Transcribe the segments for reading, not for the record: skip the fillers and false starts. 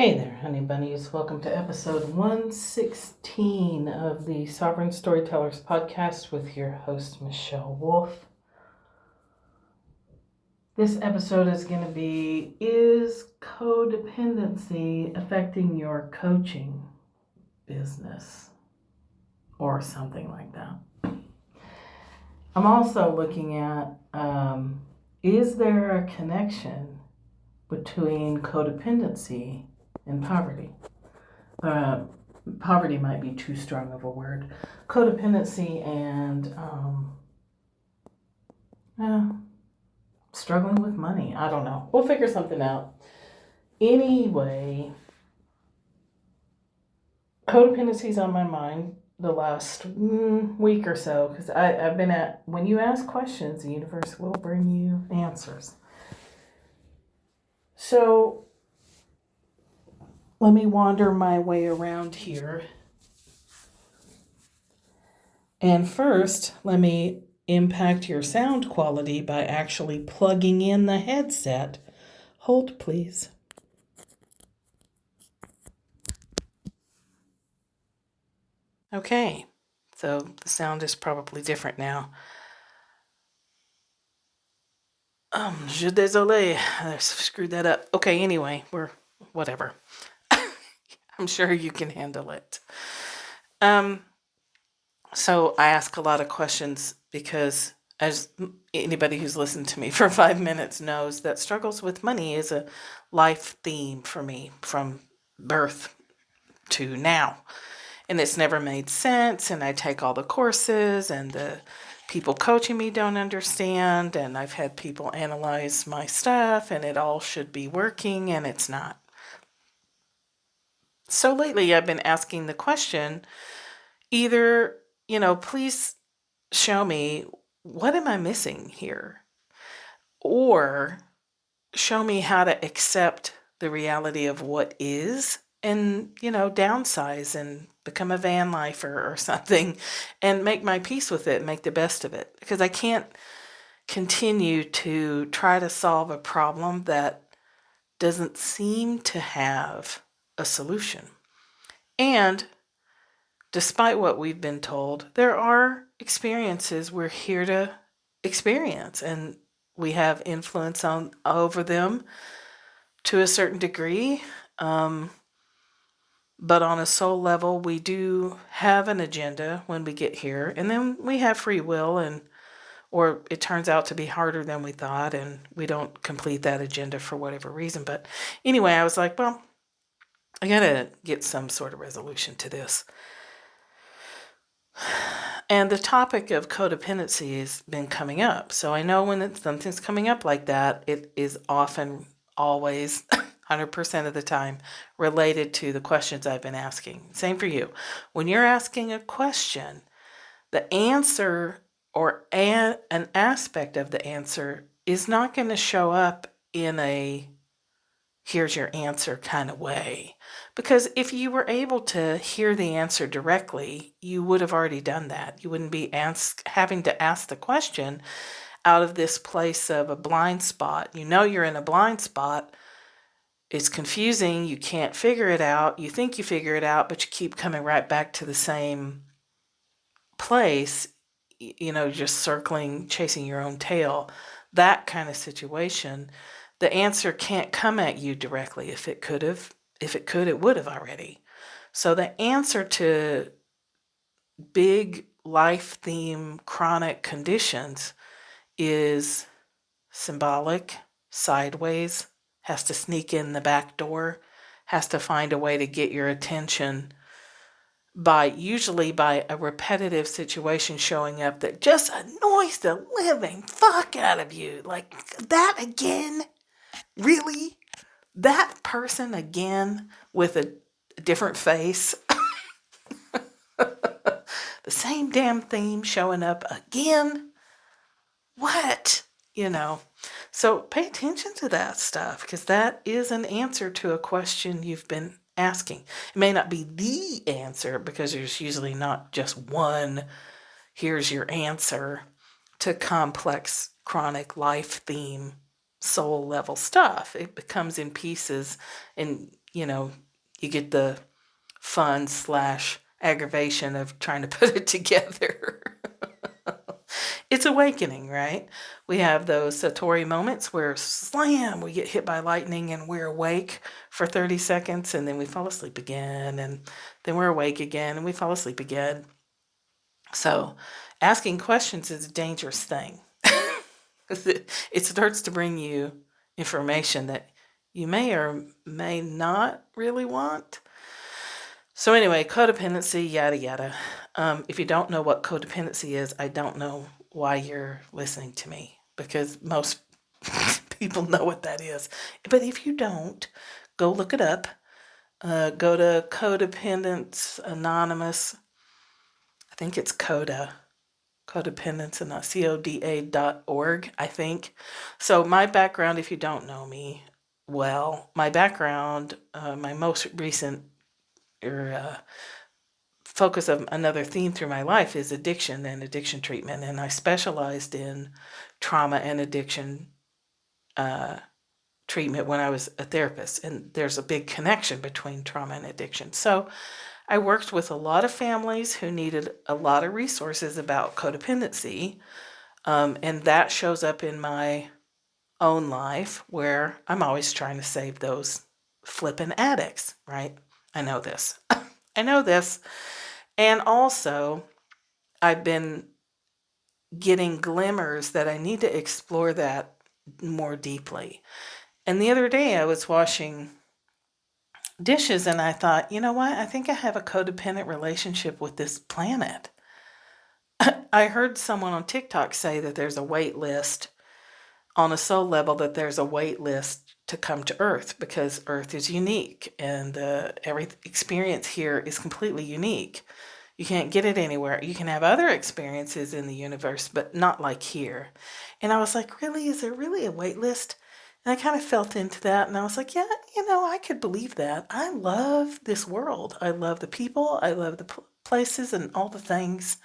Hey there, honey bunnies. Welcome to episode 116 of the Sovereign Storytellers podcast with your host, Michelle Wolf. This episode is going to be, is codependency affecting your coaching business? Or something like that. I'm also looking at, is there a connection between codependency and poverty? Poverty might be too strong of a word. Codependency and struggling with money. I don't know. We'll figure something out. Anyway, codependency's on my mind the last week or so because I've been at, when you ask questions, the universe will bring you answers. So let me wander my way around here. And first, let me impact your sound quality by actually plugging in the headset. Hold, please. Okay, so the sound is probably different now. Je désolé, I screwed that up. Okay, anyway, whatever. I'm sure you can handle it. So I ask a lot of questions because, as anybody who's listened to me for 5 minutes knows, that struggles with money is a life theme for me from birth to now. And it's never made sense, and I take all the courses, and the people coaching me don't understand, and I've had people analyze my stuff, and it all should be working, and it's not. So lately I've been asking the question, either, please show me, what am I missing here? Or show me how to accept the reality of what is and, downsize and become a van lifer or something and make my peace with it, make the best of it. Because I can't continue to try to solve a problem that doesn't seem to have a solution. And despite what we've been told, there are experiences we're here to experience, and we have influence over them to a certain degree. But on a soul level, we do have an agenda when we get here, and then we have free will, or it turns out to be harder than we thought, and we don't complete that agenda for whatever reason. But anyway, I was like, well, I gotta get some sort of resolution to this. And the topic of codependency has been coming up. So I know when something's coming up like that, it is often, always, 100% of the time related to the questions I've been asking. Same for you. When you're asking a question, the answer or an aspect of the answer is not going to show up in a here's your answer kind of way. Because if you were able to hear the answer directly, you would have already done that. You wouldn't be having to ask the question out of this place of a blind spot. You know you're in a blind spot. It's confusing. You can't figure it out. You think you figure it out, but you keep coming right back to the same place, just circling, chasing your own tail. That kind of situation. The answer can't come at you directly. If it could, it would have already. So the answer to big life theme chronic conditions is symbolic, sideways, has to sneak in the back door, has to find a way to get your attention usually by a repetitive situation showing up that just annoys the living fuck out of you. Like, that again? Really? That person again with a different face? The same damn theme showing up again? What? So pay attention to that stuff, because that is an answer to a question you've been asking. It may not be the answer, because there's usually not just one, here's your answer to complex chronic life theme soul level stuff. It becomes in pieces, and you get the fun / aggravation of trying to put it together. It's awakening, right? We have those Satori moments where slam, we get hit by lightning and we're awake for 30 seconds and then we fall asleep again and then we're awake again and we fall asleep again. So asking questions is a dangerous thing. It starts to bring you information that you may or may not really want. So anyway, codependency, yada, yada. If you don't know what codependency is, I don't know why you're listening to me, because most people know what that is. But if you don't, go look it up. Go to Codependence Anonymous. I think it's Coda. Codependence and not CODA.org, I think. So my background, if you don't know me well, my background, my most recent focus of another theme through my life is addiction and addiction treatment. And I specialized in trauma and addiction treatment when I was a therapist. And there's a big connection between trauma and addiction. So I worked with a lot of families who needed a lot of resources about codependency. And that shows up in my own life where I'm always trying to save those flippin' addicts, right? I know this. I know this. And also, I've been getting glimmers that I need to explore that more deeply. And the other day I was washing dishes and I thought, you know what? I think I have a codependent relationship with this planet. I heard someone on TikTok say that there's a wait list on a soul level, that there's a wait list to come to Earth because Earth is unique and every experience here is completely unique. You can't get it anywhere. You can have other experiences in the universe, but not like here. And I was like, really? Is there really a wait list? And I kind of felt into that. And I was like, yeah, I could believe that. I love this world. I love the people. I love the places and all the things.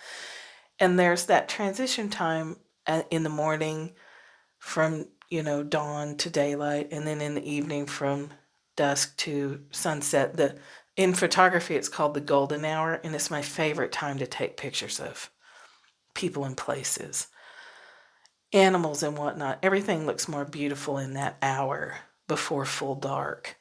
And there's that transition time in the morning from, dawn to daylight. And then in the evening from dusk to sunset. In photography, it's called the golden hour, and it's my favorite time to take pictures of people and places, animals and whatnot. Everything looks more beautiful in that hour before full dark.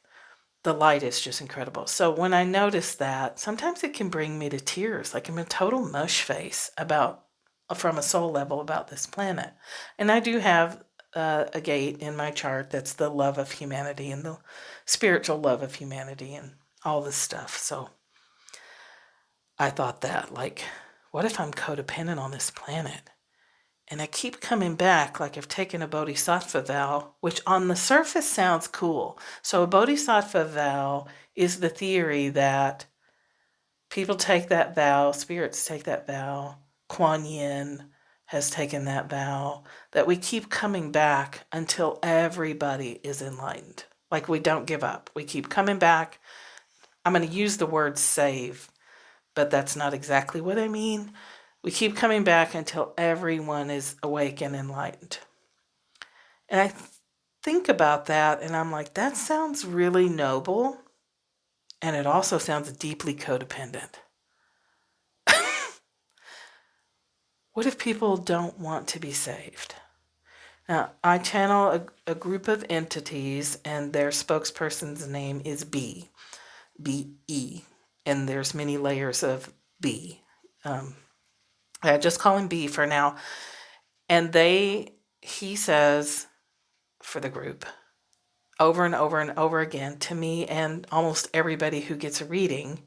The light is just incredible. So when I notice that, sometimes it can bring me to tears, like I'm a total mush face from a soul level about this planet. And I do have a gate in my chart that's the love of humanity and the spiritual love of humanity and all this stuff. So I thought that, like, what if I'm codependent on this planet? And I keep coming back like I've taken a Bodhisattva vow, which on the surface sounds cool. So a Bodhisattva vow is the theory that people take that vow, spirits take that vow, Kuan Yin has taken that vow, that we keep coming back until everybody is enlightened. Like we don't give up. We keep coming back. I'm going to use the word save, but that's not exactly what I mean. We keep coming back until everyone is awake and enlightened. And I think about that and I'm like, that sounds really noble. And it also sounds deeply codependent. What if people don't want to be saved? Now, I channel a group of entities and their spokesperson's name is B. B-E. And there's many layers of B. I just call him B for now. And he says, for the group, over and over and over again to me and almost everybody who gets a reading,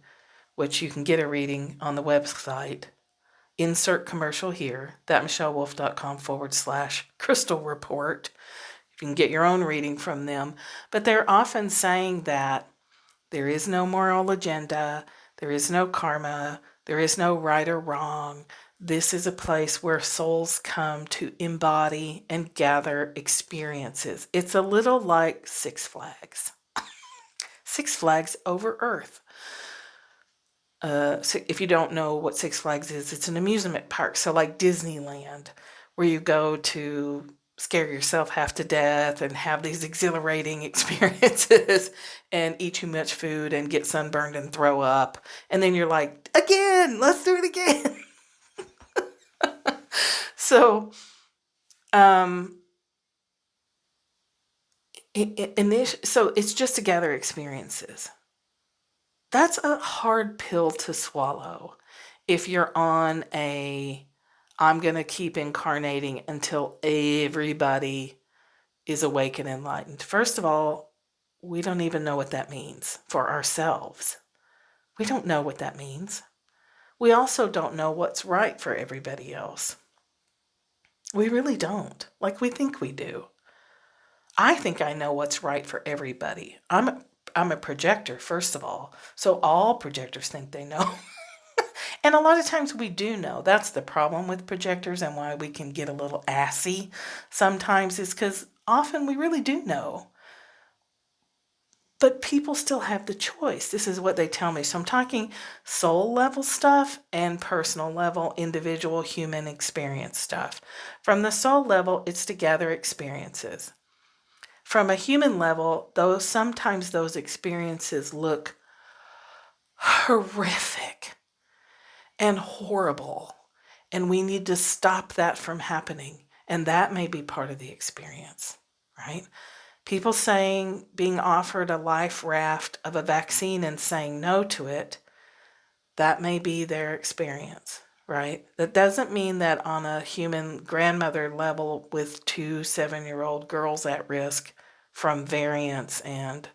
which you can get a reading on the website, insert commercial here, thatmichellewolf.com/crystal report. You can get your own reading from them. But they're often saying that there is no moral agenda, there is no karma, there is no right or wrong. This is a place where souls come to embody and gather experiences. It's a little like Six Flags. Six Flags over Earth. If you don't know what Six Flags is, it's an amusement park. So like Disneyland, where you go to scare yourself half to death and have these exhilarating experiences and eat too much food and get sunburned and throw up. And then you're like, again, let's do it again. So, so it's just to gather experiences. That's a hard pill to swallow if you're on I'm going to keep incarnating until everybody is awake and enlightened. First of all, we don't even know what that means for ourselves. We don't know what that means. We also don't know what's right for everybody else. We really don't, like we think we do. I think I know what's right for everybody. I'm a projector, first of all, so all projectors think they know. And a lot of times we do know. That's the problem with projectors, and why we can get a little assy sometimes is because often we really do know. But people still have the choice. This is what they tell me. So I'm talking soul level stuff and personal level, individual human experience stuff. From the soul level, it's to gather experiences. From a human level, sometimes those experiences look horrific and horrible, and we need to stop that from happening. And that may be part of the experience, right? People being offered a life raft of a vaccine and saying no to it, that may be their experience, right? That doesn't mean that on a human grandmother level with 2 7-year-old girls at risk from variants and,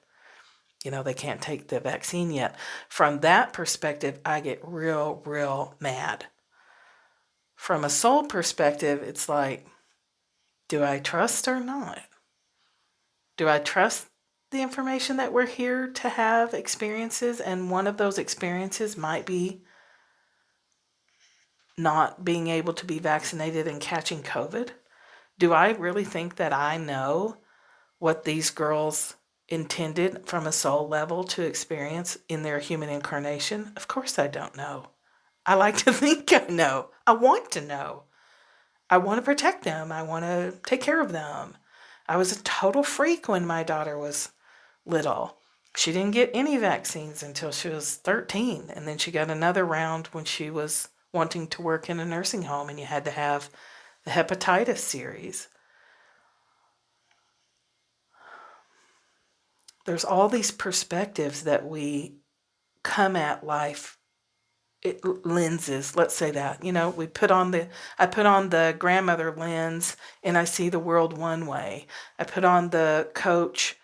they can't take the vaccine yet. From that perspective, I get real, real mad. From a soul perspective, it's like, do I trust or not? Do I trust the information that we're here to have experiences? And one of those experiences might be not being able to be vaccinated and catching COVID. Do I really think that I know what these girls intended from a soul level to experience in their human incarnation? Of course I don't know. I like to think I know. I want to know. I want to protect them. I want to take care of them. I was a total freak when my daughter was little. She didn't get any vaccines until she was 13. And then she got another round when she was wanting to work in a nursing home, and you had to have the hepatitis series. There's all these perspectives that we come at life, lenses, let's say that. I put on the grandmother lens and I see the world one way. I put on the coach,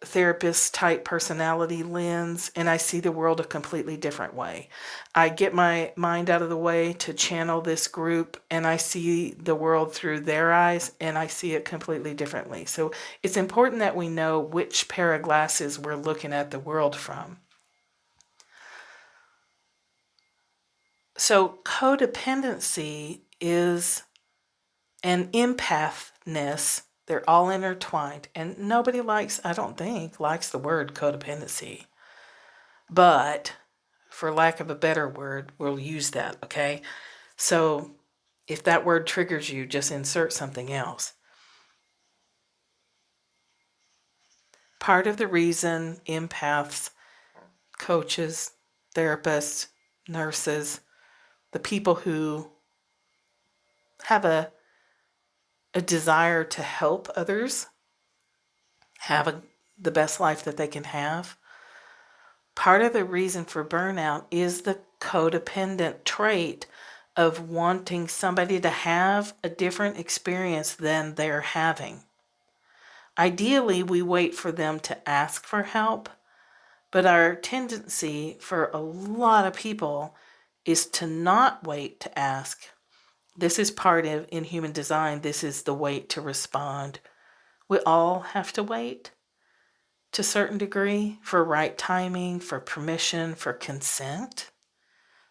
therapist type personality lens and I see the world a completely different way. I get my mind out of the way to channel this group and I see the world through their eyes and I see it completely differently. So it's important that we know which pair of glasses we're looking at the world from. So codependency is an empathness. They're all intertwined. And nobody I don't think, likes the word codependency. But for lack of a better word, we'll use that, okay? So if that word triggers you, just insert something else. Part of the reason empaths, coaches, therapists, nurses, the people who have a desire to help others have the best life that they can have. Part of the reason for burnout is the codependent trait of wanting somebody to have a different experience than they're having. Ideally, we wait for them to ask for help, but our tendency for a lot of people is to not wait to ask. This is part of, in human design, this is the wait to respond. We all have to wait to a certain degree for right timing, for permission, for consent.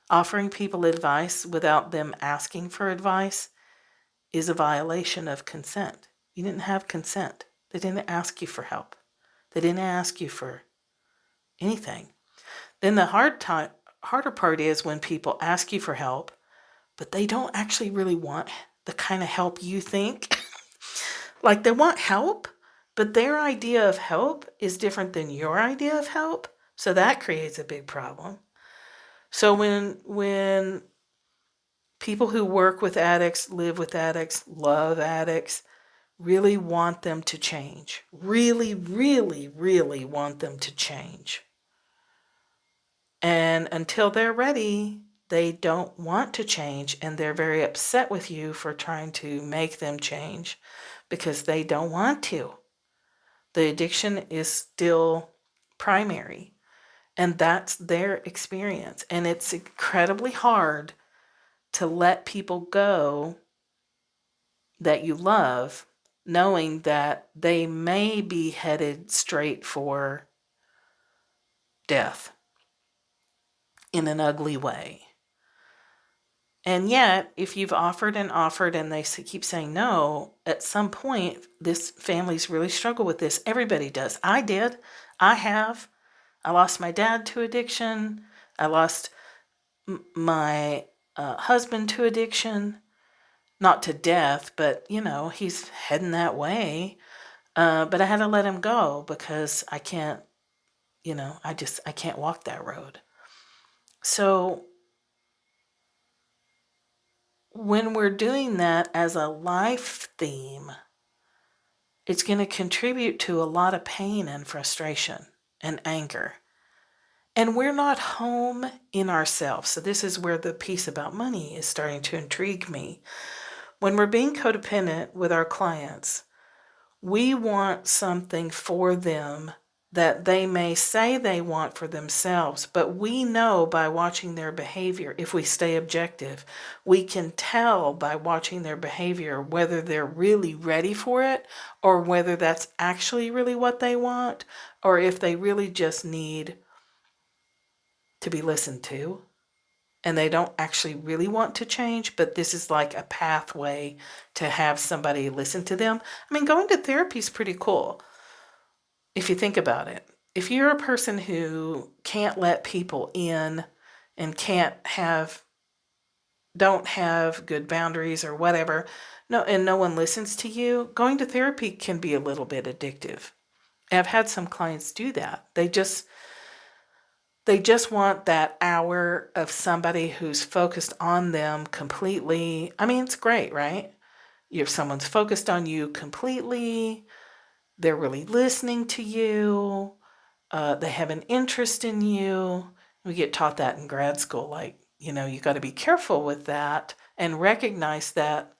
Offering people advice without them asking for advice is a violation of consent. You didn't have consent. They didn't ask you for help. They didn't ask you for anything. Then the harder part is when people ask you for help, but they don't actually really want the kind of help you think Like they want help, but their idea of help is different than your idea of help. So that creates a big problem. So when people who work with addicts, live with addicts, love addicts, really want them to change, really, really, really want them to change. And until they're ready, they don't want to change, and they're very upset with you for trying to make them change because they don't want to. The addiction is still primary, and that's their experience. And it's incredibly hard to let people go that you love, knowing that they may be headed straight for death in an ugly way. And yet, if you've offered and they keep saying no, at some point, this families really struggle with this. Everybody does. I did. I have. I lost my dad to addiction. I lost my husband to addiction. Not to death, but, he's heading that way. But I had to let him go because I can't, I can't walk that road. So when we're doing that as a life theme, it's going to contribute to a lot of pain and frustration and anger. And we're not home in ourselves. So this is where the piece about money is starting to intrigue me. When we're being codependent with our clients, we want something for them that they may say they want for themselves, but we know by watching their behavior, if we stay objective, we can tell by watching their behavior whether they're really ready for it or whether that's actually really what they want, or if they really just need to be listened to and they don't actually really want to change, but this is like a pathway to have somebody listen to them. I mean, going to therapy is pretty cool if you think about it. If you're a person who can't let people in and don't have good boundaries or whatever, and no one listens to you, going to therapy can be a little bit addictive. And I've had some clients do that. They just want that hour of somebody who's focused on them completely. I mean, it's great, right? If someone's focused on you completely, they're really listening to you, they have an interest in you. We get taught that in grad school, like, you got to be careful with that and recognize that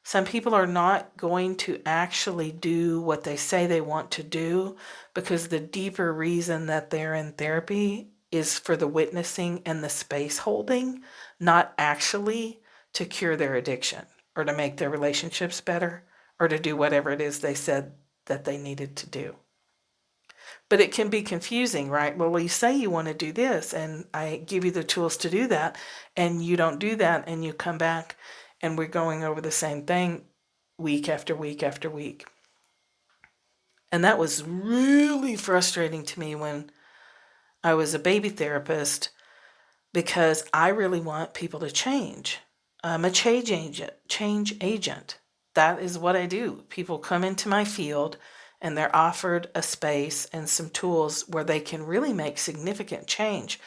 some people are not going to actually do what they say they want to do because the deeper reason that they're in therapy is for the witnessing and the space holding, not actually to cure their addiction or to make their relationships better or to do whatever it is they said that they needed to do. But it can be confusing, right? Well, you say you want to do this and I give you the tools to do that and you don't do that and you come back and we're going over the same thing week after week after week. And that was really frustrating to me when I was a baby therapist because I really want people to change. I'm a change agent. That is what I do. People come into my field and they're offered a space and some tools where they can really make significant change.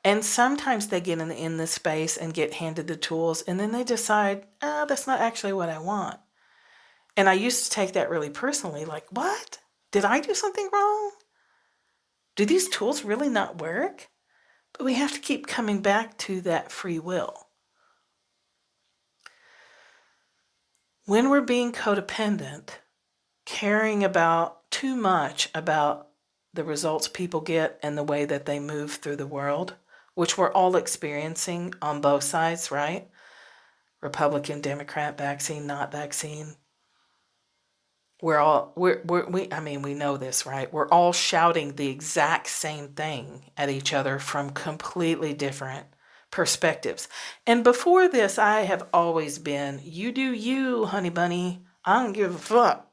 And sometimes they get in this space and get handed the tools and then they decide, that's not actually what I want. And I used to take that really personally, like, what? Did I do something wrong? Do these tools really not work? But we have to keep coming back to that free will. When we're being codependent, caring about too much about the results people get and the way that they move through the world, which we're all experiencing on both sides, right? Republican, Democrat, vaccine, not vaccine. We know this, right? We're all shouting the exact same thing at each other from completely different perspectives. And before this, I have always been, you do you, honey bunny. I don't give a fuck.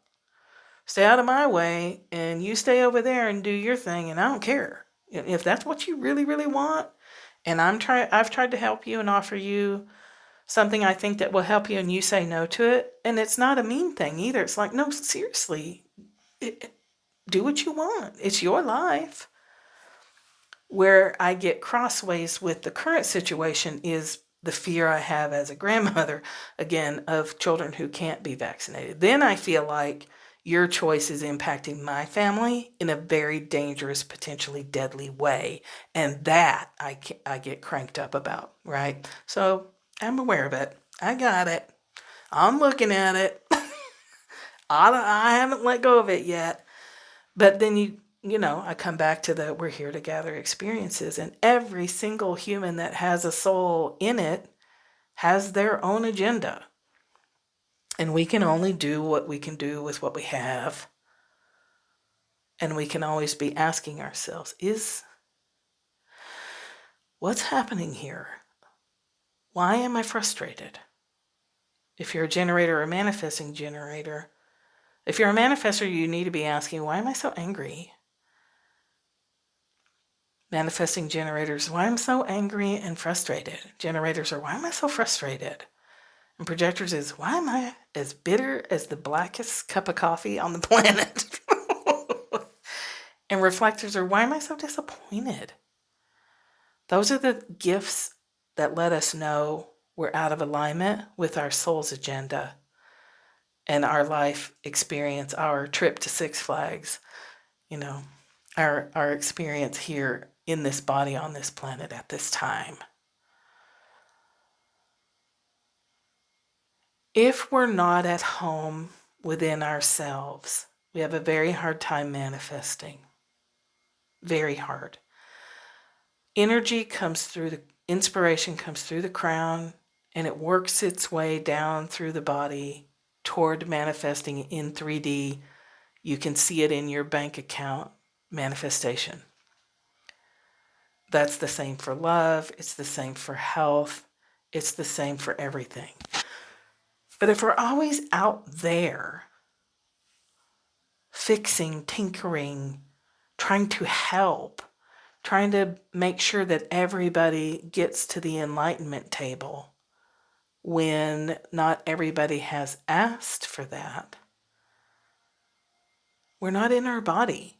Stay out of my way and you stay over there and do your thing and I don't care. If that's what you really, really want, and I've tried to help you and offer you something I think that will help you and you say no to it. And it's not a mean thing either. It's like, no, seriously, do what you want. It's your life. Where I get crossways with the current situation is the fear I have as a grandmother, again, of children who can't be vaccinated. Then I feel like your choice is impacting my family in a very dangerous, potentially deadly way. And that I get cranked up about, right? So I'm aware of it. I got it. I'm looking at it. I haven't let go of it yet. But then I come back to we're here to gather experiences, and every single human that has a soul in it has their own agenda. And we can only do what we can do with what we have. And we can always be asking ourselves, what's happening here? Why am I frustrated? If you're a generator or a manifesting generator, if you're a manifestor, you need to be asking, why am I so angry? Manifesting generators, why am I so angry and frustrated? Generators are, why am I so frustrated? And projectors is, why am I as bitter as the blackest cup of coffee on the planet? And reflectors are, why am I so disappointed? Those are the gifts that let us know we're out of alignment with our soul's agenda and our life experience, our trip to Six Flags, our experience here in this body on this planet at this time. If we're not at home within ourselves, we have a very hard time manifesting. Very hard. Energy comes through inspiration comes through the crown, and it works its way down through the body toward manifesting in 3D. You can see it in your bank account manifestation. That's the same for love. It's the same for health. It's the same for everything. But if we're always out there fixing, tinkering, trying to help, trying to make sure that everybody gets to the enlightenment table when not everybody has asked for that, we're not in our body.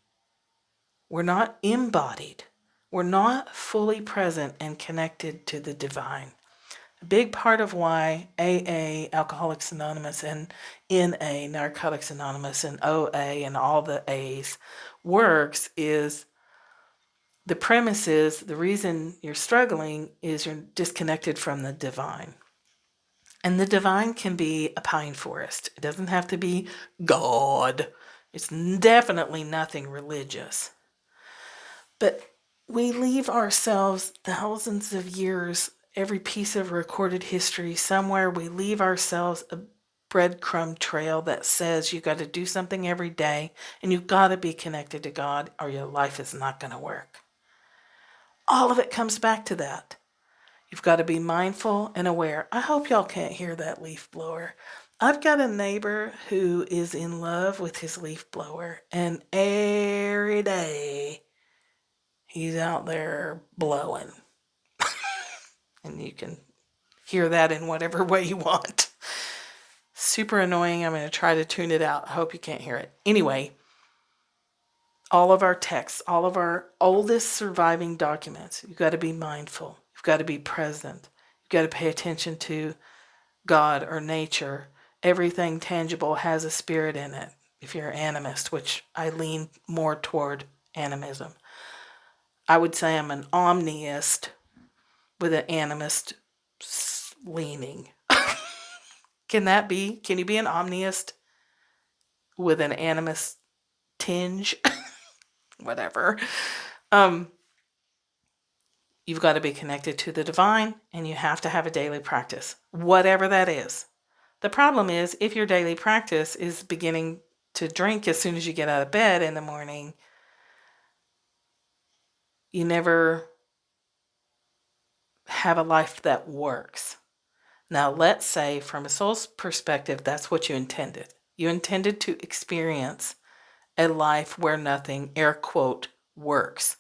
We're not embodied. We're not fully present and connected to the divine. A big part of why AA, Alcoholics Anonymous, and NA, Narcotics Anonymous, and OA, and all the A's works is the premise is the reason you're struggling is you're disconnected from the divine. And the divine can be a pine forest. It doesn't have to be God. It's definitely nothing religious. But we leave ourselves thousands of years, every piece of recorded history, somewhere we leave ourselves a breadcrumb trail that says you got to do something every day and you've got to be connected to God or your life is not going to work. All of it comes back to that. You've got to be mindful and aware. I hope y'all can't hear that leaf blower. I've got a neighbor who is in love with his leaf blower, and every day he's out there blowing. And you can hear that in whatever way you want. Super annoying. I'm going to try to tune it out. I hope you can't hear it. Anyway, all of our texts, all of our oldest surviving documents, you've got to be mindful. You've got to be present. You've got to pay attention to God or nature. Everything tangible has a spirit in it. If you're an animist, which I lean more toward animism. I would say I'm an omniist with an animist leaning. Can you be an omniist with an animist tinge? Whatever. You've got to be connected to the divine, and you have to have a daily practice, whatever that is. The problem is, if your daily practice is beginning to drink as soon as you get out of bed in the morning, you never have a life that works. Now, let's say from a soul's perspective, that's what you intended. You intended to experience a life where nothing, air quote, works.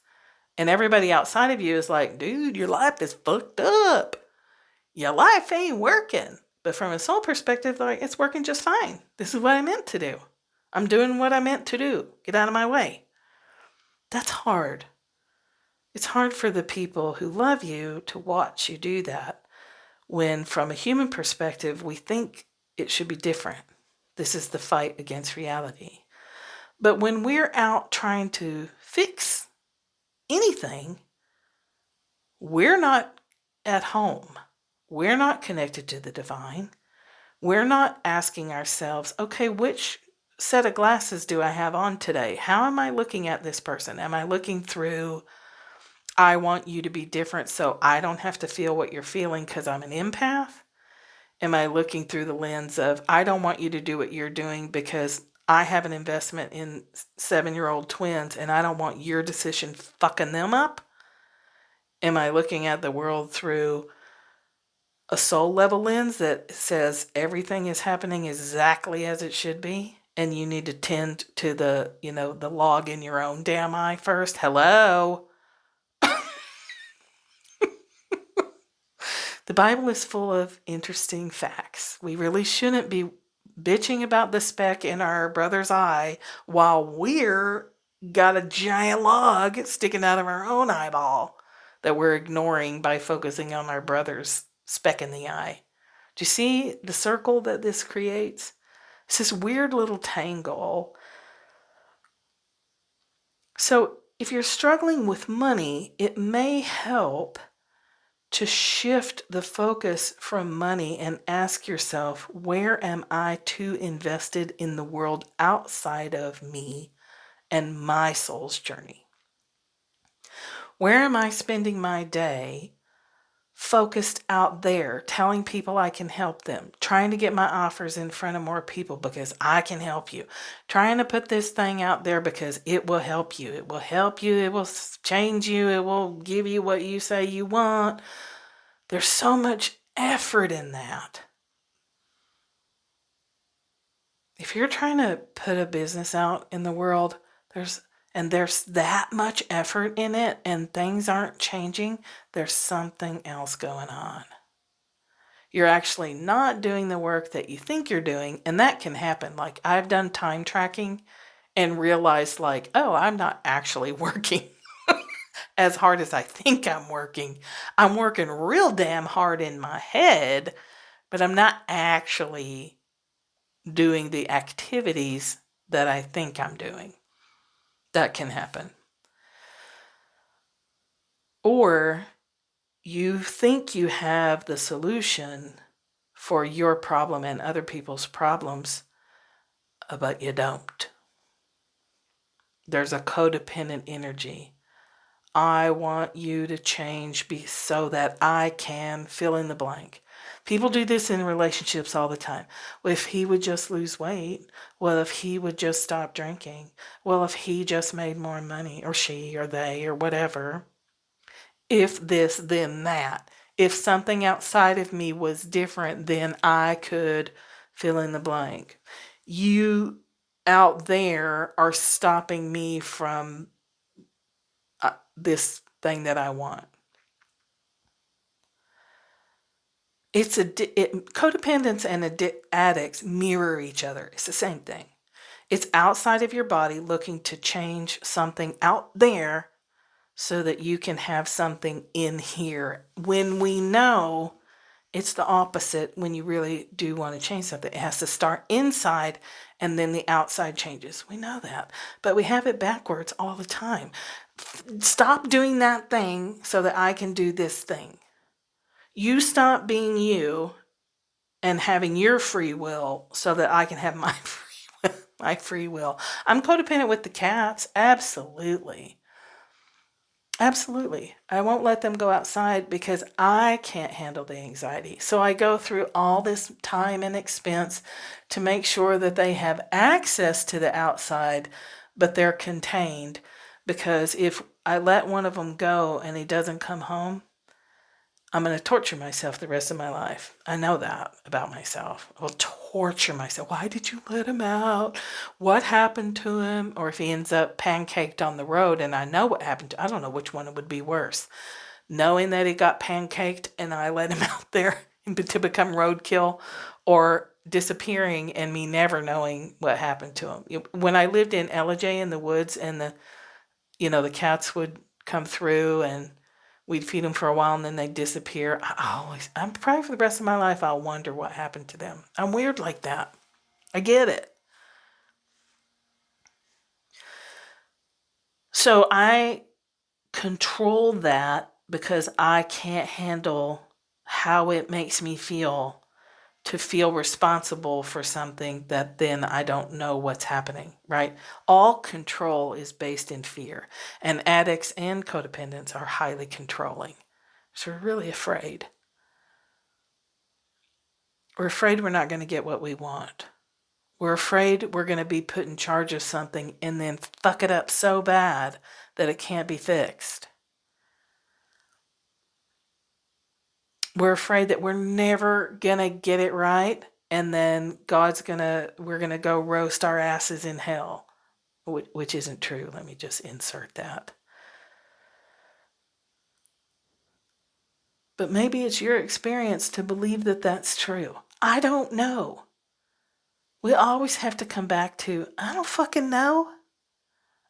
And everybody outside of you is like, dude, your life is fucked up. your life ain't working. But from a soul perspective, like, it's working just fine. This is what I meant to do. I'm doing what I meant to do. Get out of my way. That's hard. It's hard for the people who love you to watch you do that, when from a human perspective, we think it should be different. This is the fight against reality. But when we're out trying to fix anything, we're not at home. We're not connected to the divine. We're not asking ourselves, okay, which set of glasses do I have on today? How am I looking at this person? Am I looking through, I want you to be different so I don't have to feel what you're feeling because I'm an empath? Am I looking through the lens of, I don't want you to do what you're doing because I have an investment in 7-year-old twins and I don't want your decision fucking them up? Am I looking at the world through a soul level lens that says everything is happening exactly as it should be, and you need to tend to the, the log in your own damn eye first? Hello? The Bible is full of interesting facts. We really shouldn't be bitching about the speck in our brother's eye while we're got a giant log sticking out of our own eyeball that we're ignoring by focusing on our brother's speck in the eye. Do you see the circle that this creates? It's this weird little tangle. So if you're struggling with money, it may help to shift the focus from money and ask yourself, where am I too invested in the world outside of me and my soul's journey? Where am I spending my day focused out there, telling people I can help them, trying to get my offers in front of more people because I can help you, trying to put this thing out there because it will help you, it will help you, it will change you, it will give you what you say you want. There's so much effort in that. If you're trying to put a business out in the world, there's that much effort in it and things aren't changing, there's something else going on. You're actually not doing the work that you think you're doing, and that can happen. Like, I've done time tracking and realized, like, oh, I'm not actually working as hard as I think I'm working. I'm working real damn hard in my head, but I'm not actually doing the activities that I think I'm doing. That can happen. Or you think you have the solution for your problem and other people's problems, but you don't. There's a codependent energy. I want you to change so that I can fill in the blank. People do this in relationships all the time. Well, if he would just lose weight, well, if he would just stop drinking, well, if he just made more money, or she or they or whatever, if this, then that. If something outside of me was different, then I could fill in the blank. You out there are stopping me from this thing that I want. Codependence and addicts mirror each other. It's the same thing. It's outside of your body looking to change something out there so that you can have something in here. When we know it's the opposite, when you really do want to change something, it has to start inside and then the outside changes. We know that, but we have it backwards all the time. Stop doing that thing so that I can do this thing. You stop being you and having your free will so that I can have my free will. I'm codependent with the cats. Absolutely. Absolutely. I won't let them go outside because I can't handle the anxiety. So I go through all this time and expense to make sure that they have access to the outside, but they're contained. Because if I let one of them go and he doesn't come home, I'm going to torture myself the rest of my life. I know that about myself. I will torture myself. Why did you let him out? What happened to him? Or if he ends up pancaked on the road and I know what happened to him, I don't know which one would be worse. Knowing that he got pancaked and I let him out there to become roadkill or disappearing and me never knowing what happened to them. When I lived in LJ in the woods and the cats would come through and we'd feed them for a while and then they'd disappear. I'm probably for the rest of my life, I'll wonder what happened to them. I'm weird like that. I get it. So I control that because I can't handle how it makes me feel to feel responsible for something that then I don't know what's happening, right? All control is based in fear, and addicts and codependents are highly controlling. So we're really afraid. We're afraid we're not going to get what we want. We're afraid we're going to be put in charge of something and then fuck it up so bad that it can't be fixed. We're afraid that we're never going to get it right, and then we're going to go roast our asses in hell, which isn't true. Let me just insert that. But maybe it's your experience to believe that that's true. I don't know. We always have to come back to, I don't fucking know.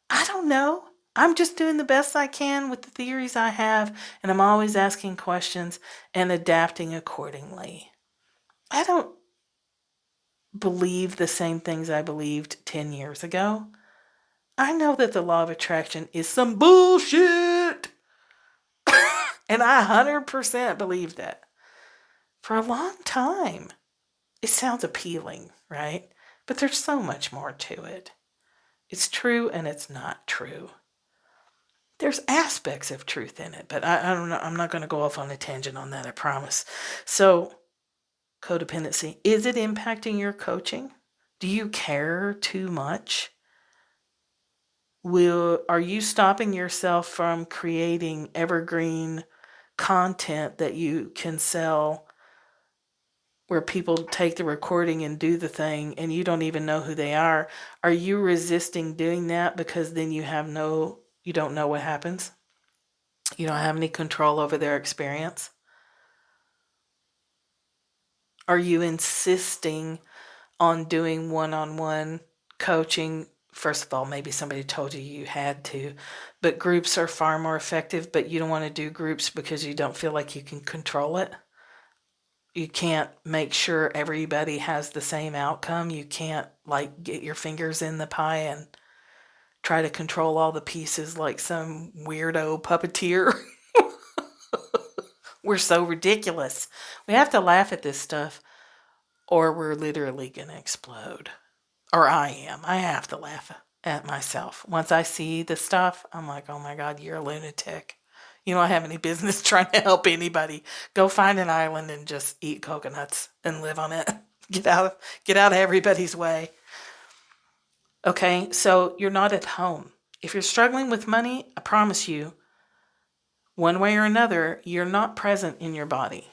I don't know. I'm just doing the best I can with the theories I have, and I'm always asking questions and adapting accordingly. I don't believe the same things I believed 10 years ago. I know that the law of attraction is some bullshit. And I 100% believed it. For a long time. It sounds appealing, right? But there's so much more to it. It's true and it's not true. There's aspects of truth in it, but I don't know. I'm not going to go off on a tangent on that, I promise. So, codependency, is it impacting your coaching? Do you care too much? Are you stopping yourself from creating evergreen content that you can sell where people take the recording and do the thing and you don't even know who they are? Are you resisting doing that because then you don't know what happens? You don't have any control over their experience? Are you insisting on doing one-on-one coaching? First of all, maybe somebody told you you had to, but groups are far more effective, but you don't want to do groups because you don't feel like you can control it. You can't make sure everybody has the same outcome. You can't get your fingers in the pie and try to control all the pieces like some weirdo puppeteer. We're so ridiculous. We have to laugh at this stuff or we're literally going to explode. Or I am. I have to laugh at myself. Once I see the stuff, I'm like, oh my God, you're a lunatic. You don't have any business trying to help anybody. Go find an island and just eat coconuts and live on it. Get out of everybody's way. Okay, so you're not at home. If you're struggling with money, I promise you, one way or another, you're not present in your body.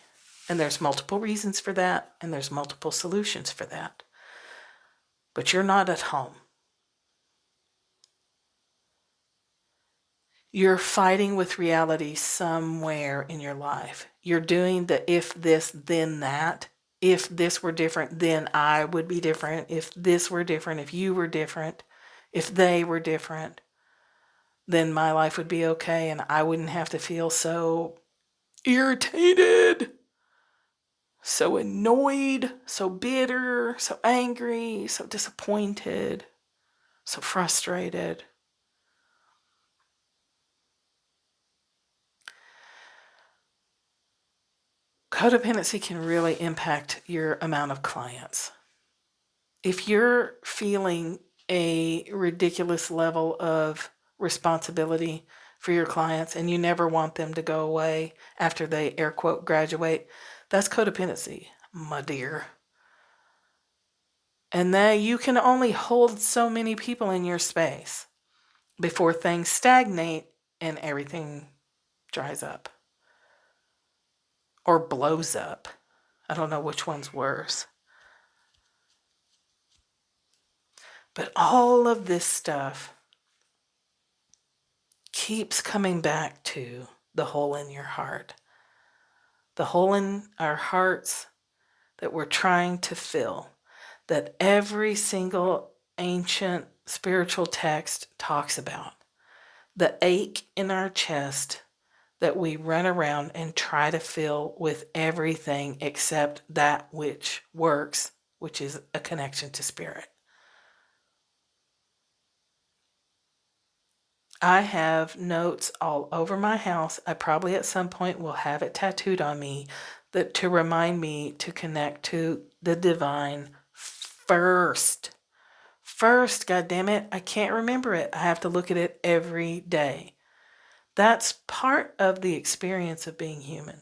And there's multiple reasons for that, and there's multiple solutions for that. But you're not at home. You're fighting with reality somewhere in your life. You're doing the if this, then that. If this were different, then I would be different. If this were different, if you were different, if they were different, then my life would be okay and I wouldn't have to feel so irritated, so annoyed, so bitter, so angry, so disappointed, so frustrated. Codependency can really impact your amount of clients. If you're feeling a ridiculous level of responsibility for your clients and you never want them to go away after they air quote graduate, that's codependency, my dear. And that you can only hold so many people in your space before things stagnate and everything dries up or blows up. I don't know which one's worse. But all of this stuff keeps coming back to the hole in your heart. the hole in our hearts that we're trying to fill, that every single ancient spiritual text talks about. The ache in our chest that we run around and try to fill with everything except that which works, which is a connection to spirit. I have notes all over my house. I probably at some point will have it tattooed on me that to remind me to connect to the divine first. First, God damn it, I can't remember it. I have to look at it every day. That's part of the experience of being human,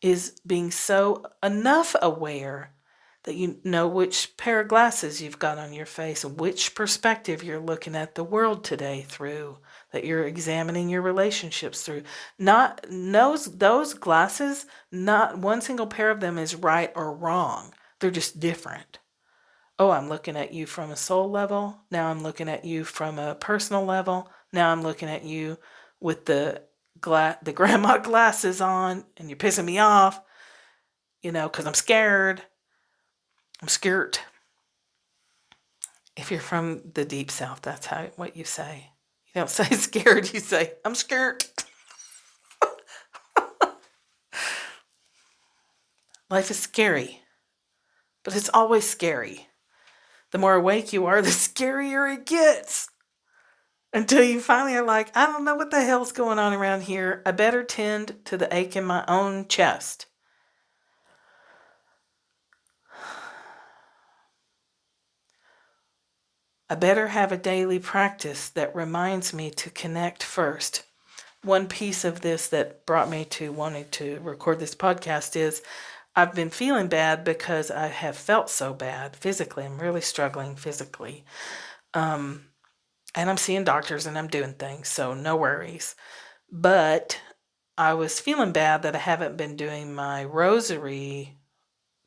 is being so enough aware that you know which pair of glasses you've got on your face, which perspective you're looking at the world today through, that you're examining your relationships through. Not those glasses, not one single pair of them is right or wrong. They're just different. Oh, I'm looking at you from a soul level. Now I'm looking at you from a personal level. Now I'm looking at you with the grandma glasses on, and you're pissing me off, because I'm scared. I'm scared. If you're from the deep south, that's what you say. You don't say scared, you say, I'm scared. Life is scary, but it's always scary. The more awake you are, the scarier it gets. Until you finally are like, I don't know what the hell's going on around here. I better tend to the ache in my own chest. I better have a daily practice that reminds me to connect first. One piece of this that brought me to wanting to record this podcast is I've been feeling bad because I have felt so bad physically. I'm really struggling physically. And I'm seeing doctors and I'm doing things, so no worries. But I was feeling bad that I haven't been doing my rosary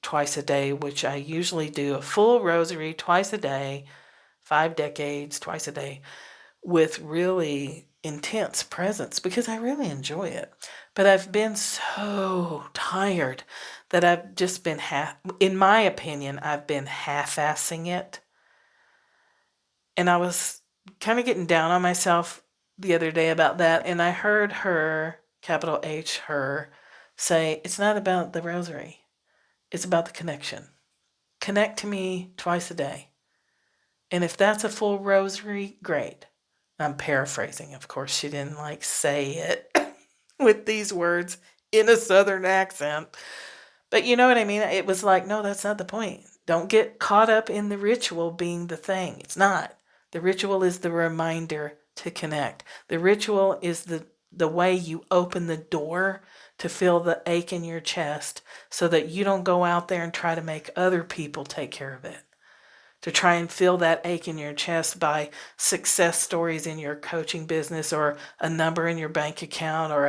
twice a day, which I usually do a full rosary twice a day, 5 decades, twice a day, with really intense presence because I really enjoy it. But I've been so tired that I've just been in my opinion, I've been half-assing it. And I was kind of getting down on myself the other day about that. And I heard her, capital H, her, say, it's not about the rosary. It's about the connection. Connect to me twice a day. And if that's a full rosary, great. I'm paraphrasing, of course. She didn't say it with these words in a southern accent. But you know what I mean? It was no, that's not the point. Don't get caught up in the ritual being the thing. It's not. The ritual is the reminder to connect. The ritual is the way you open the door to feel the ache in your chest so that you don't go out there and try to make other people take care of it. To try and feel that ache in your chest by success stories in your coaching business or a number in your bank account or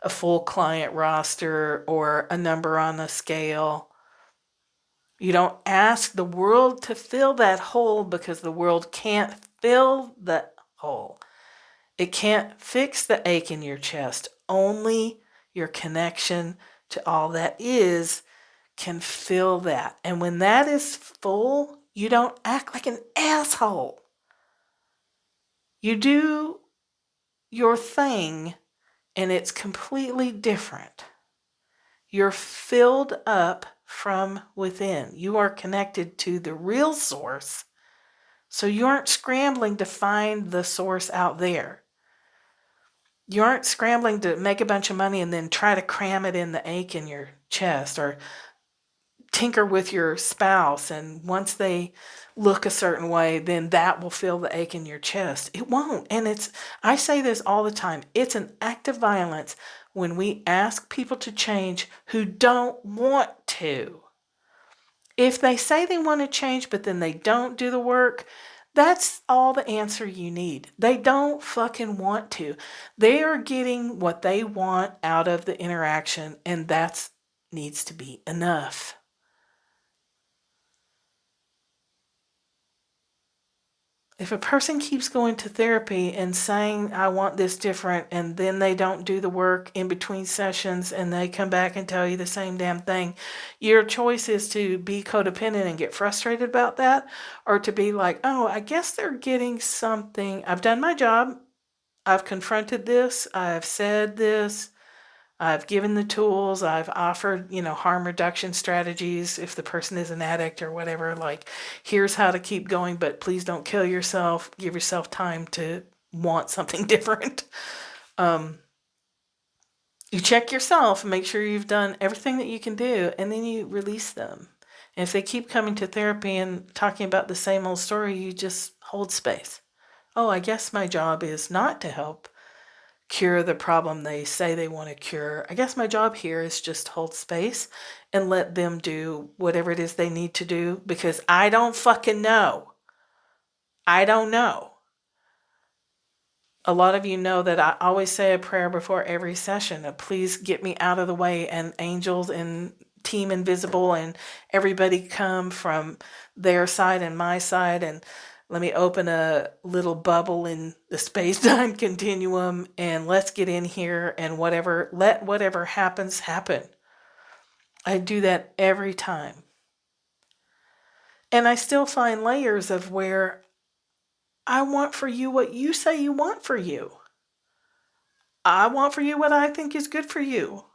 a full client roster or a number on the scale. You don't ask the world to fill that hole because the world can't fill the hole. It can't fix the ache in your chest. Only your connection to all that is can fill that. And when that is full, you don't act like an asshole. You do your thing and it's completely different. You're filled up from within. You are connected to the real source. So you aren't scrambling to find the source out there. You aren't scrambling to make a bunch of money and then try to cram it in the ache in your chest or tinker with your spouse, and once they look a certain way, then that will fill the ache in your chest. It won't. And I say this all the time, it's an act of violence when we ask people to change who don't want to. If they say they want to change, but then they don't do the work, that's all the answer you need. They don't fucking want to. They are getting what they want out of the interaction, and that needs to be enough. If a person keeps going to therapy and saying, I want this different, and then they don't do the work in between sessions and they come back and tell you the same damn thing, your choice is to be codependent and get frustrated about that, or to be like, oh, I guess they're getting something. I've done my job. I've confronted this. I've said this. I've given the tools, I've offered, harm reduction strategies if the person is an addict or whatever, like, here's how to keep going, but please don't kill yourself. Give yourself time to want something different. You check yourself and make sure you've done everything that you can do, and then you release them. And if they keep coming to therapy and talking about the same old story, you just hold space. Oh, I guess my job is not to help cure the problem they say they want to cure. I guess my job here is just hold space and let them do whatever it is they need to do, because I don't fucking know. I don't know. A lot of you know that I always say a prayer before every session. Please get me out of the way, and angels and Team Invisible and everybody come from their side and my side, and let me open a little bubble in the space-time continuum, and let's get in here and let whatever happens happen. I do that every time. And I still find layers of where I want for you what you say you want for you. I want for you what I think is good for you.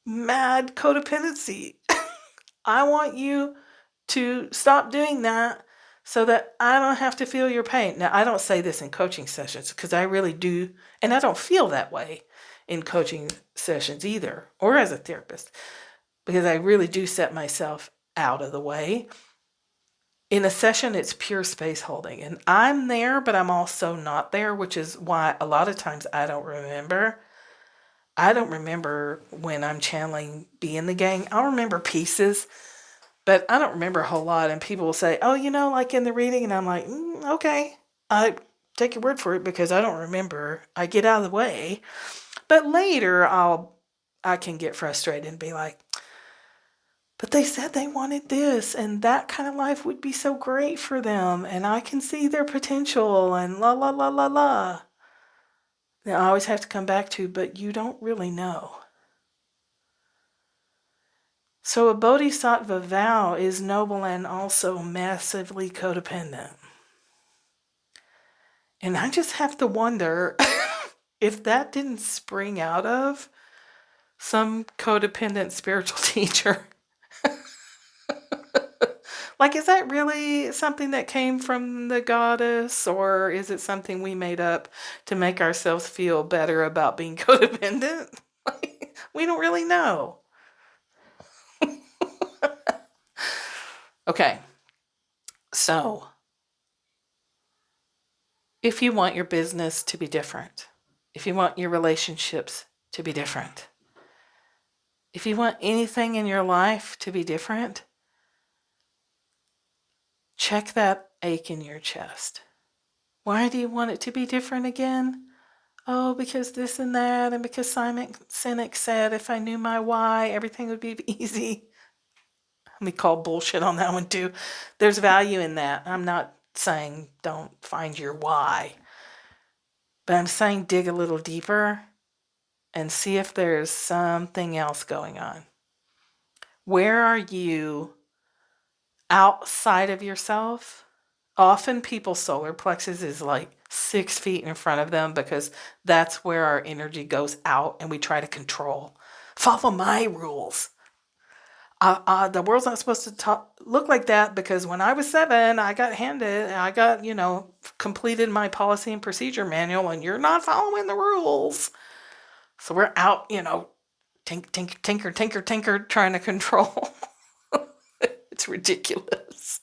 Mad codependency. I want you to stop doing that so that I don't have to feel your pain. Now, I don't say this in coaching sessions because I really do, and I don't feel that way in coaching sessions either, or as a therapist, because I really do set myself out of the way. In a session, it's pure space holding, and I'm there, but I'm also not there, which is why a lot of times I don't remember. I don't remember when I'm channeling Be in the Gang. I'll remember pieces, but I don't remember a whole lot. And people will say, oh, like in the reading. And I'm like, okay, I take your word for it because I don't remember. I get out of the way. But later I can get frustrated and be like, but they said they wanted this, and that kind of life would be so great for them. And I can see their potential, and la, la, la, la, la. Now, I always have to come back to, but you don't really know. So a Bodhisattva vow is noble and also massively codependent. And I just have to wonder if that didn't spring out of some codependent spiritual teacher. Like, is that really something that came from the goddess, or is it something we made up to make ourselves feel better about being codependent? We don't really know. Okay, so if you want your business to be different, if you want your relationships to be different, if you want anything in your life to be different, check that ache in your chest. Why do you want it to be different again? Oh, because this and that, and because Simon Sinek said if I knew my why, everything would be easy. Let me call bullshit on that one too. There's value in that. I'm not saying don't find your why, but I'm saying dig a little deeper and see if there's something else going on. Where are you outside of yourself? Often people's solar plexus is like 6 feet in front of them because that's where our energy goes out and we try to control. Follow my rules. The world's not supposed to look like that because when I was 7, I got completed my policy and procedure manual, and you're not following the rules. So we're out, tinker, trying to control. It's ridiculous.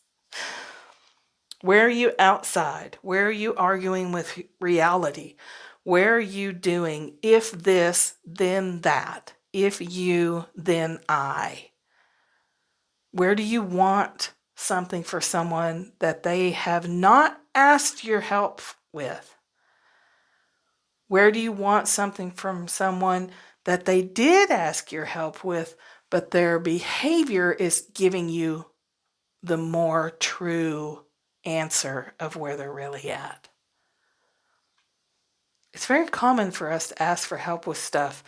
Where are you outside? Where are you arguing with reality? Where are you doing if this, then that? If you, then I? Where do you want something for someone that they have not asked your help with? Where do you want something from someone that they did ask your help with, but their behavior is giving you the more true answer of where they're really at. It's very common for us to ask for help with stuff,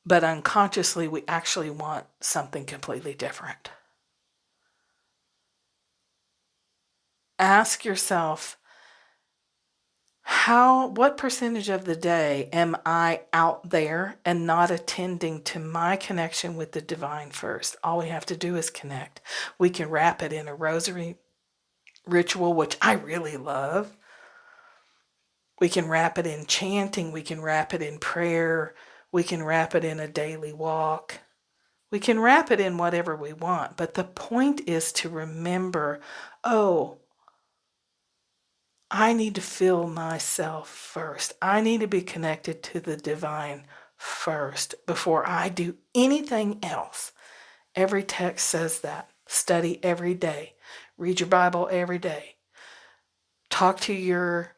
but unconsciously we actually want something completely different. Ask yourself, what percentage of the day am I out there and not attending to my connection with the divine first? All we have to do is connect. We can wrap it in a rosary ritual, which I really love. We can wrap it in chanting. We can wrap it in prayer. We can wrap it in a daily walk. We can wrap it in whatever we want. But the point is to remember, I need to feel myself first. I need to be connected to the divine first before I do anything else. Every text says that. Study every day. Read your Bible every day. Talk to your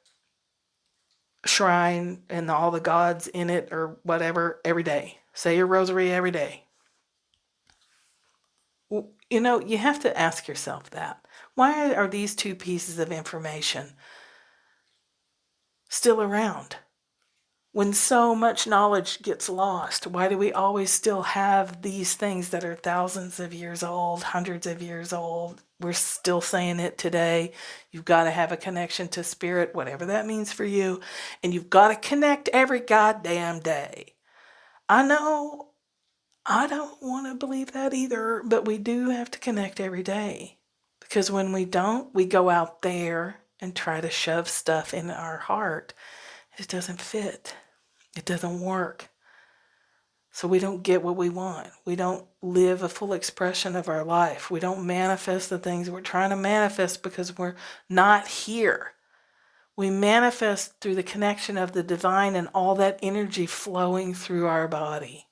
shrine and all the gods in it or whatever every day. Say your rosary every day. You have to ask yourself that. Why are these two pieces of information still around? When so much knowledge gets lost, why do we always still have these things that are thousands of years old, hundreds of years old? We're still saying it today. You've got to have a connection to spirit, whatever that means for you. And you've got to connect every goddamn day. I know I don't want to believe that either, but we do have to connect every day. Because when we don't, we go out there and try to shove stuff in our heart. It doesn't fit. It doesn't work. So we don't get what we want. We don't live a full expression of our life. We don't manifest the things we're trying to manifest because we're not here. We manifest through the connection of the divine and all that energy flowing through our body.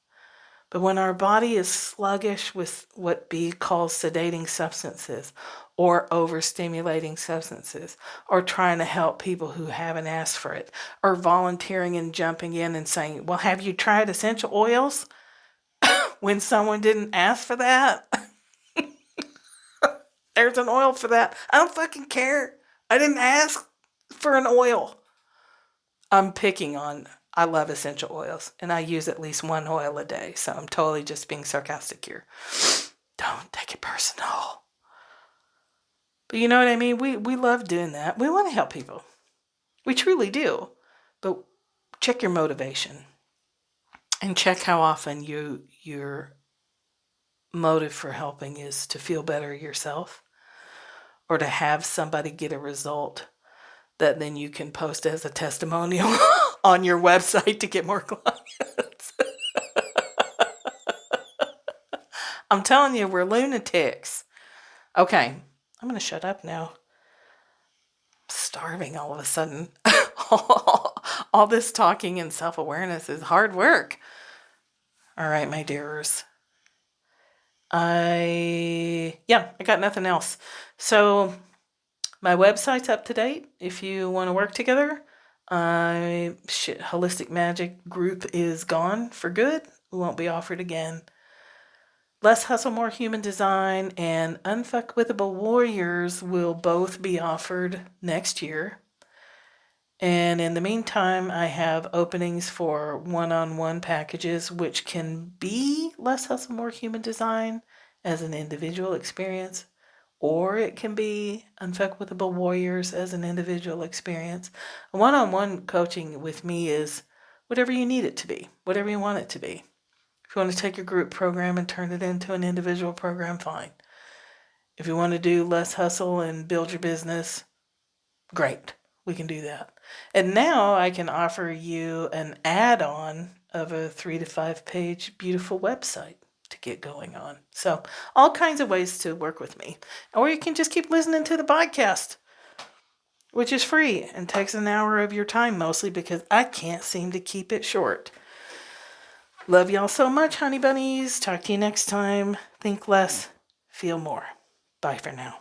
But when our body is sluggish with what B calls sedating substances or overstimulating substances or trying to help people who haven't asked for it or volunteering and jumping in and saying, well, have you tried essential oils when someone didn't ask for that? There's an oil for that. I don't fucking care. I didn't ask for an oil. I love essential oils, and I use at least one oil a day, so I'm totally just being sarcastic here. Don't take it personal. But you know what I mean? We love doing that. We want to help people. We truly do. But check your motivation. And check how often your motive for helping is to feel better yourself or to have somebody get a result that then you can post as a testimonial on your website to get more clients. I'm telling you, we're lunatics. Okay, I'm going to shut up now. I'm starving all of a sudden. All this talking and self-awareness is hard work. All right, my dears. I got nothing else. So my website's up to date. If you want to work together, Holistic Magic group is gone for good. We won't be offered again. Less Hustle, More Human Design and Unfuckwithable Warriors will both be offered next year. And in the meantime, I have openings for one-on-one packages, which can be Less Hustle, More Human Design as an individual experience, or it can be Unfuckwithable Warriors as an individual experience. One-on-one coaching with me is whatever you need it to be, whatever you want it to be. If you want to take your group program and turn it into an individual program, fine. If you want to do less hustle and build your business, great. We can do that. And now I can offer you an add-on of a 3 to 5 page beautiful website to get going on. So all kinds of ways to work with me. Or you can just keep listening to the podcast, which is free and takes an hour of your time mostly because I can't seem to keep it short. Love y'all so much, honey bunnies. Talk to you next time. Think less, feel more. Bye for now.